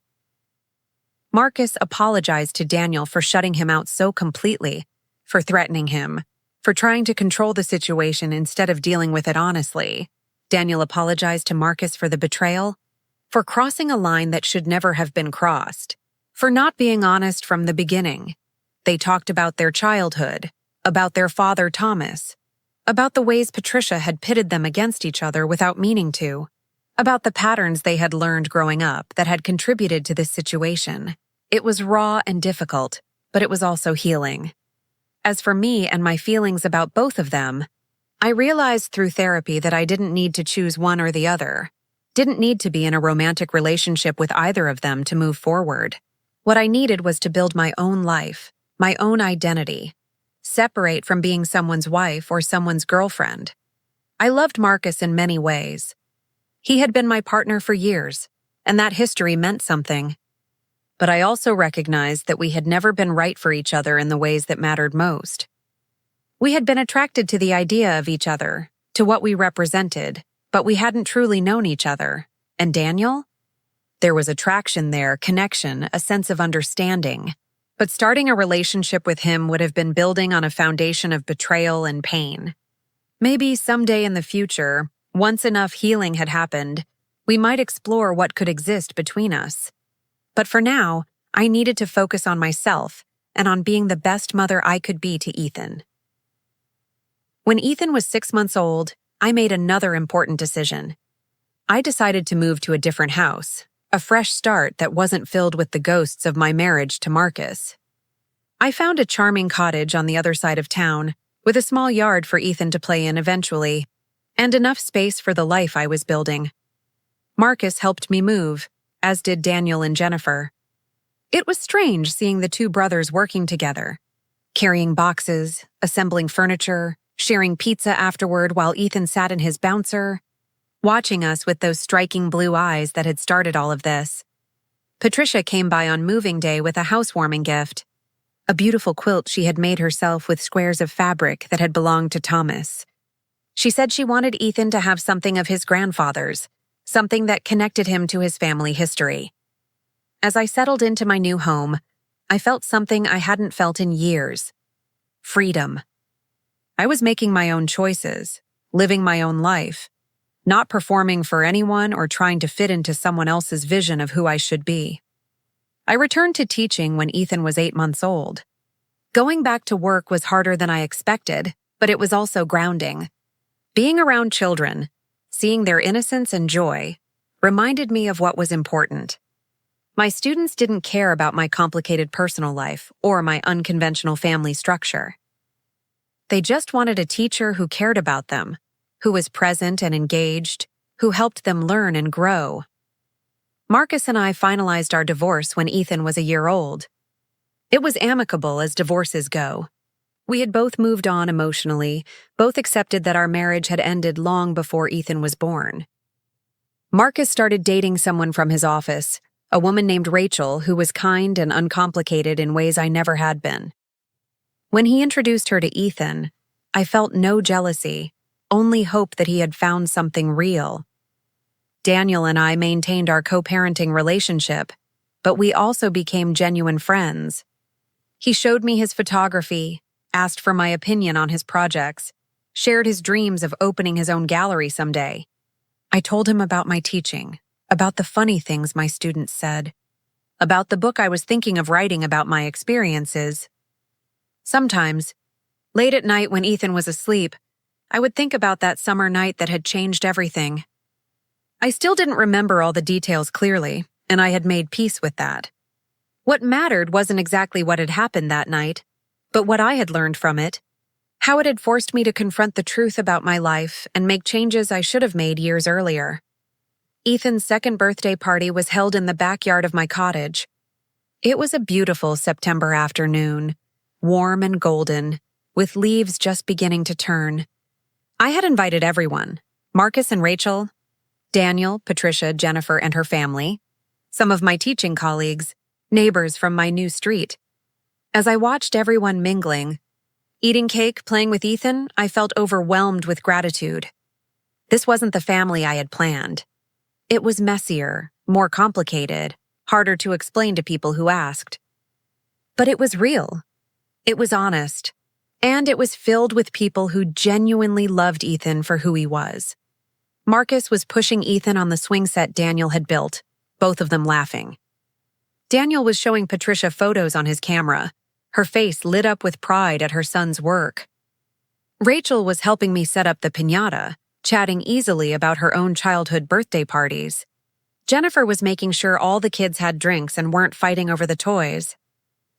Marcus apologized to Daniel for shutting him out so completely, for threatening him, for trying to control the situation instead of dealing with it honestly. Daniel apologized to Marcus for the betrayal, for crossing a line that should never have been crossed, for not being honest from the beginning. They talked about their childhood, about their father Thomas, about the ways Patricia had pitted them against each other without meaning to, about the patterns they had learned growing up that had contributed to this situation. It was raw and difficult, but it was also healing. As for me and my feelings about both of them, I realized through therapy that I didn't need to choose one or the other, didn't need to be in a romantic relationship with either of them to move forward. What I needed was to build my own life, my own identity, separate from being someone's wife or someone's girlfriend. I loved Marcus in many ways. He had been my partner for years, and that history meant something. But I also recognized that we had never been right for each other in the ways that mattered most. We had been attracted to the idea of each other, to what we represented, but we hadn't truly known each other. And Daniel? There was attraction there, connection, a sense of understanding. But starting a relationship with him would have been building on a foundation of betrayal and pain. Maybe someday in the future, once enough healing had happened, we might explore what could exist between us. But for now, I needed to focus on myself and on being the best mother I could be to Ethan. When Ethan was 6 months old, I made another important decision. I decided to move to a different house, a fresh start that wasn't filled with the ghosts of my marriage to Marcus. I found a charming cottage on the other side of town, with a small yard for Ethan to play in eventually, and enough space for the life I was building. Marcus helped me move, as did Daniel and Jennifer. It was strange seeing the 2 brothers working together, carrying boxes, assembling furniture, sharing pizza afterward while Ethan sat in his bouncer, watching us with those striking blue eyes that had started all of this. Patricia came by on moving day with a housewarming gift, a beautiful quilt she had made herself with squares of fabric that had belonged to Thomas. She said she wanted Ethan to have something of his grandfather's, something that connected him to his family history. As I settled into my new home, I felt something I hadn't felt in years: freedom. I was making my own choices, living my own life, not performing for anyone or trying to fit into someone else's vision of who I should be. I returned to teaching when Ethan was 8 months old. Going back to work was harder than I expected, but it was also grounding. Being around children, seeing their innocence and joy, reminded me of what was important. My students didn't care about my complicated personal life or my unconventional family structure. They just wanted a teacher who cared about them, who was present and engaged, who helped them learn and grow. Marcus and I finalized our divorce when Ethan was a year old. It was amicable as divorces go. We had both moved on emotionally, both accepted that our marriage had ended long before Ethan was born. Marcus started dating someone from his office, a woman named Rachel who was kind and uncomplicated in ways I never had been. When he introduced her to Ethan, I felt no jealousy, only hope that he had found something real. Daniel and I maintained our co-parenting relationship, but we also became genuine friends. He showed me his photography, asked for my opinion on his projects, shared his dreams of opening his own gallery someday. I told him about my teaching, about the funny things my students said, about the book I was thinking of writing about my experiences. Sometimes, late at night when Ethan was asleep, I would think about that summer night that had changed everything. I still didn't remember all the details clearly, and I had made peace with that. What mattered wasn't exactly what had happened that night, but what I had learned from it, how it had forced me to confront the truth about my life and make changes I should have made years earlier. Ethan's second birthday party was held in the backyard of my cottage. It was a beautiful September afternoon, warm and golden, with leaves just beginning to turn. I had invited everyone, Marcus and Rachel, Daniel, Patricia, Jennifer, and her family, some of my teaching colleagues, neighbors from my new street. As I watched everyone mingling, eating cake, playing with Ethan, I felt overwhelmed with gratitude. This wasn't the family I had planned. It was messier, more complicated, harder to explain to people who asked. But it was real. It was honest. And it was filled with people who genuinely loved Ethan for who he was. Marcus was pushing Ethan on the swing set Daniel had built, both of them laughing. Daniel was showing Patricia photos on his camera, her face lit up with pride at her son's work. Rachel was helping me set up the piñata, chatting easily about her own childhood birthday parties. Jennifer was making sure all the kids had drinks and weren't fighting over the toys.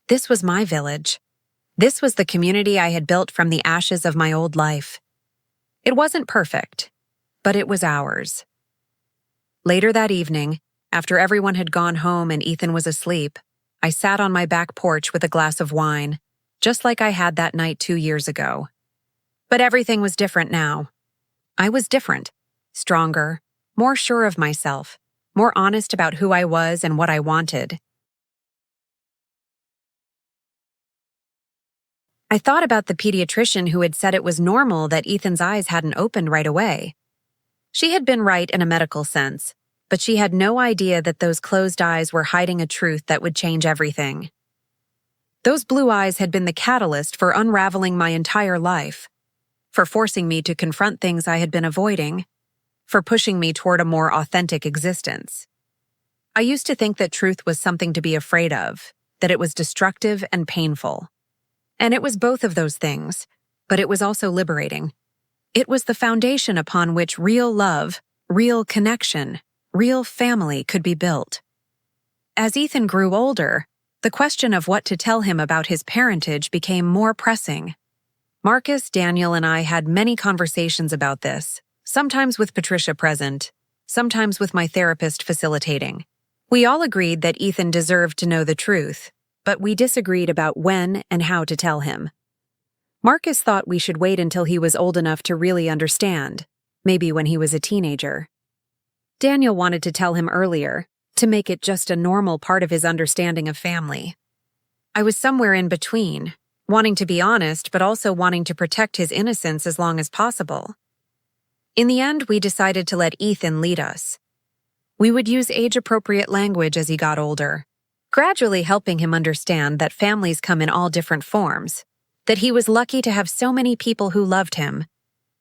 This was my village. This was the community I had built from the ashes of my old life. It wasn't perfect, but it was ours. Later that evening, after everyone had gone home and Ethan was asleep, I sat on my back porch with a glass of wine, just like I had that night 2 years ago. But everything was different now. I was different, stronger, more sure of myself, more honest about who I was and what I wanted. I thought about the pediatrician who had said it was normal that Ethan's eyes hadn't opened right away. She had been right in a medical sense, but she had no idea that those closed eyes were hiding a truth that would change everything. Those blue eyes had been the catalyst for unraveling my entire life, for forcing me to confront things I had been avoiding, for pushing me toward a more authentic existence. I used to think that truth was something to be afraid of, that it was destructive and painful. And it was both of those things, but it was also liberating. It was the foundation upon which real love, real connection, real family could be built. As Ethan grew older, the question of what to tell him about his parentage became more pressing. Marcus, Daniel, and I had many conversations about this, sometimes with Patricia present, sometimes with my therapist facilitating. We all agreed that Ethan deserved to know the truth, but we disagreed about when and how to tell him. Marcus thought we should wait until he was old enough to really understand, maybe when he was a teenager. Daniel wanted to tell him earlier, to make it just a normal part of his understanding of family. I was somewhere in between, wanting to be honest but also wanting to protect his innocence as long as possible. In the end, we decided to let Ethan lead us. We would use age-appropriate language as he got older, gradually helping him understand that families come in all different forms, that he was lucky to have so many people who loved him,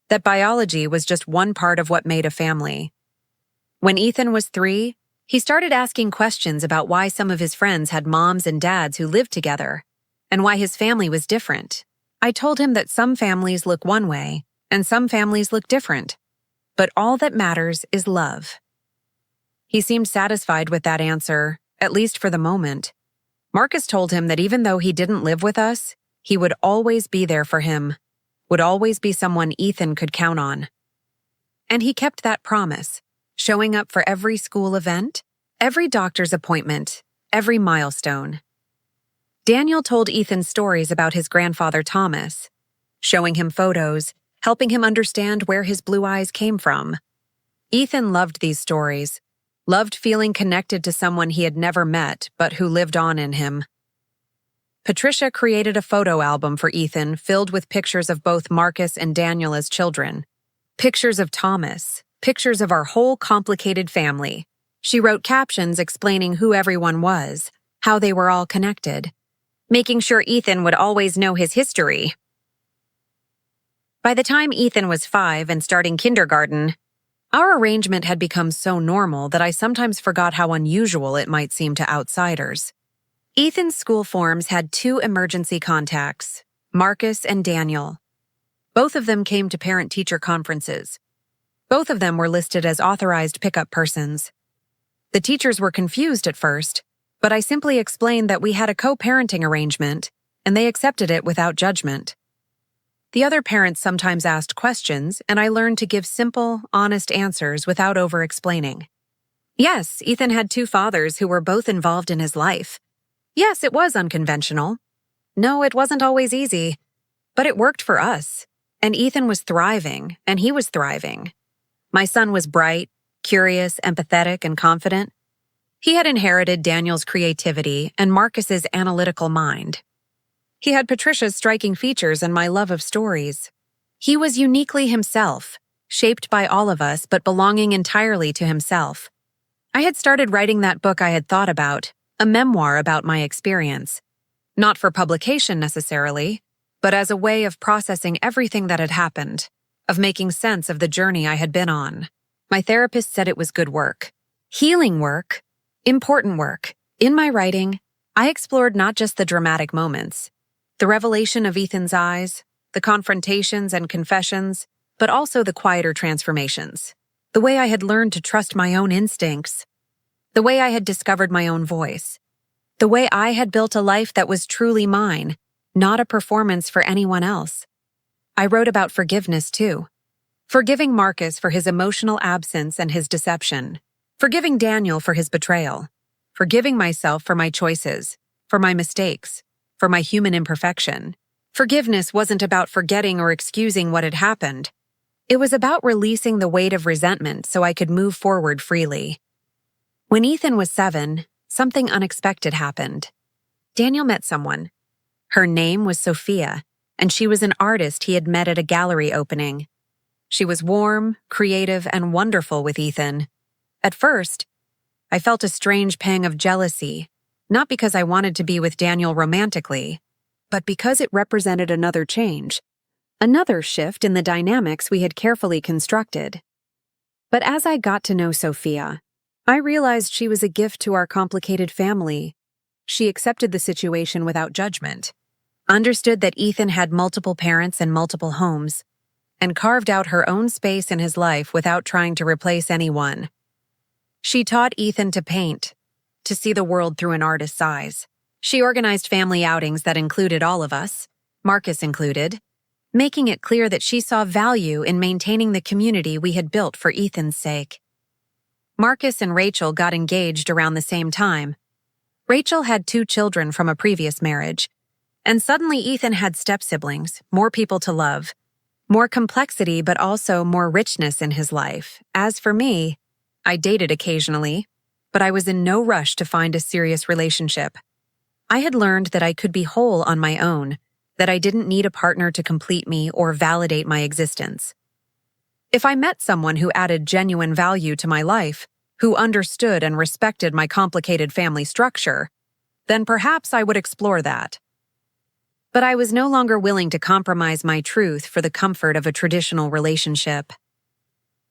that biology was just one part of what made a family. When Ethan was 3, he started asking questions about why some of his friends had moms and dads who lived together, and why his family was different. I told him that some families look one way, and some families look different, but all that matters is love. He seemed satisfied with that answer, at least for the moment. Marcus told him that even though he didn't live with us, he would always be there for him, would always be someone Ethan could count on. And he kept that promise, showing up for every school event, Every doctor's appointment, every milestone. Daniel told Ethan stories about his grandfather Thomas, showing him photos, helping him understand where his blue eyes came from. Ethan loved these stories, loved feeling connected to someone he had never met but who lived on in him. Patricia created a photo album for Ethan filled with pictures of both Marcus and Daniel as children, pictures of Thomas, pictures of our whole complicated family. She wrote captions explaining who everyone was, how they were all connected, making sure Ethan would always know his history. By the time Ethan was 5 and starting kindergarten, our arrangement had become so normal that I sometimes forgot how unusual it might seem to outsiders. Ethan's school forms had 2 emergency contacts, Marcus and Daniel. Both of them came to parent-teacher conferences. Both of them were listed as authorized pickup persons. The teachers were confused at first, but I simply explained that we had a co-parenting arrangement, and they accepted it without judgment. The other parents sometimes asked questions, and I learned to give simple, honest answers without over-explaining. Yes, Ethan had 2 fathers who were both involved in his life. Yes, it was unconventional. No, it wasn't always easy, but it worked for us, and Ethan was thriving, and he was thriving. My son was bright, curious, empathetic, and confident. He had inherited Daniel's creativity and Marcus's analytical mind. He had Patricia's striking features and my love of stories. He was uniquely himself, shaped by all of us but belonging entirely to himself. I had started writing that book I had thought about, a memoir about my experience. Not for publication necessarily, but as a way of processing everything that had happened, of making sense of the journey I had been on. My therapist said it was good work. Healing work. Important work. In my writing, I explored not just the dramatic moments, the revelation of Ethan's eyes, the confrontations and confessions, but also the quieter transformations. The way I had learned to trust my own instincts. The way I had discovered my own voice. The way I had built a life that was truly mine, not a performance for anyone else. I wrote about forgiveness too. Forgiving Marcus for his emotional absence and his deception. Forgiving Daniel for his betrayal. Forgiving myself for my choices, for my mistakes, for my human imperfection. Forgiveness wasn't about forgetting or excusing what had happened. It was about releasing the weight of resentment so I could move forward freely. When Ethan was 7, something unexpected happened. Daniel met someone. Her name was Sophia, and she was an artist he had met at a gallery opening. She was warm, creative, and wonderful with Ethan. At first, I felt a strange pang of jealousy, not because I wanted to be with Daniel romantically, but because it represented another change, another shift in the dynamics we had carefully constructed. But as I got to know Sophia, I realized she was a gift to our complicated family. She accepted the situation without judgment, understood that Ethan had multiple parents and multiple homes, and carved out her own space in his life without trying to replace anyone. She taught Ethan to paint, to see the world through an artist's eyes. She organized family outings that included all of us, Marcus included, making it clear that she saw value in maintaining the community we had built for Ethan's sake. Marcus and Rachel got engaged around the same time. Rachel had 2 children from a previous marriage, and suddenly Ethan had step-siblings, more people to love, more complexity but also more richness in his life. As for me, I dated occasionally, but I was in no rush to find a serious relationship. I had learned that I could be whole on my own, that I didn't need a partner to complete me or validate my existence. If I met someone who added genuine value to my life, who understood and respected my complicated family structure, then perhaps I would explore that. But I was no longer willing to compromise my truth for the comfort of a traditional relationship.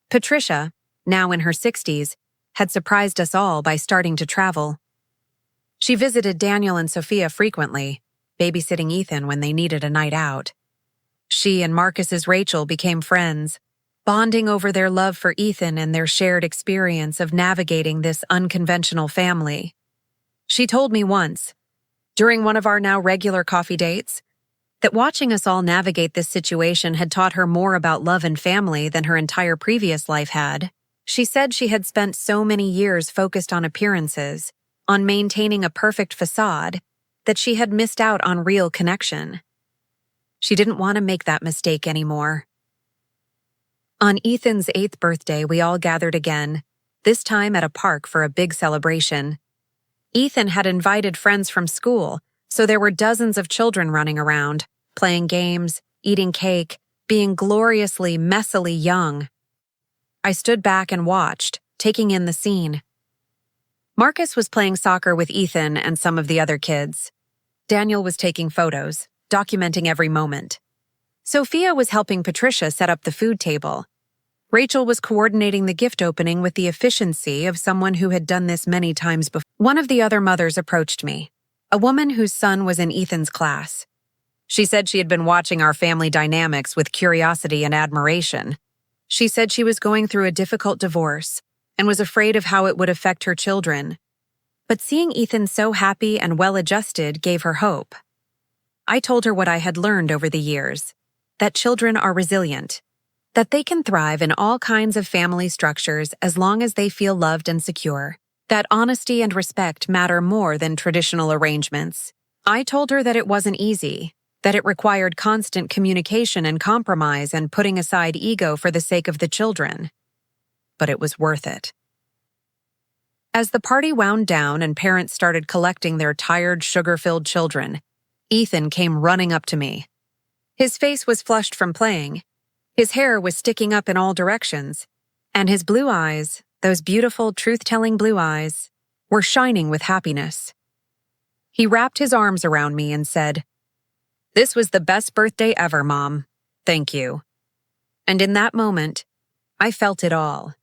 Patricia, now in her 60s, had surprised us all by starting to travel. She visited Daniel and Sophia frequently, babysitting Ethan when they needed a night out. She and Marcus's Rachel became friends, bonding over their love for Ethan and their shared experience of navigating this unconventional family. She told me once, during one of our now regular coffee dates, that watching us all navigate this situation had taught her more about love and family than her entire previous life had. She said she had spent so many years focused on appearances, on maintaining a perfect facade, that she had missed out on real connection. She didn't want to make that mistake anymore. On Ethan's 8th birthday, we all gathered again, this time at a park for a big celebration. Ethan had invited friends from school, so there were dozens of children running around, playing games, eating cake, being gloriously, messily young. I stood back and watched, taking in the scene. Marcus was playing soccer with Ethan and some of the other kids. Daniel was taking photos, documenting every moment. Sophia was helping Patricia set up the food table. Rachel was coordinating the gift opening with the efficiency of someone who had done this many times before. One of the other mothers approached me, a woman whose son was in Ethan's class. She said she had been watching our family dynamics with curiosity and admiration. She said she was going through a difficult divorce and was afraid of how it would affect her children. But seeing Ethan so happy and well-adjusted gave her hope. I told her what I had learned over the years, that children are resilient, that they can thrive in all kinds of family structures as long as they feel loved and secure, that honesty and respect matter more than traditional arrangements. I told her that it wasn't easy, that it required constant communication and compromise and putting aside ego for the sake of the children. But it was worth it. As the party wound down and parents started collecting their tired, sugar-filled children, Ethan came running up to me. His face was flushed from playing. His hair was sticking up in all directions, and his blue eyes, those beautiful, truth-telling blue eyes, were shining with happiness. He wrapped his arms around me and said, "This was the best birthday ever, Mom. Thank you." And in that moment, I felt it all.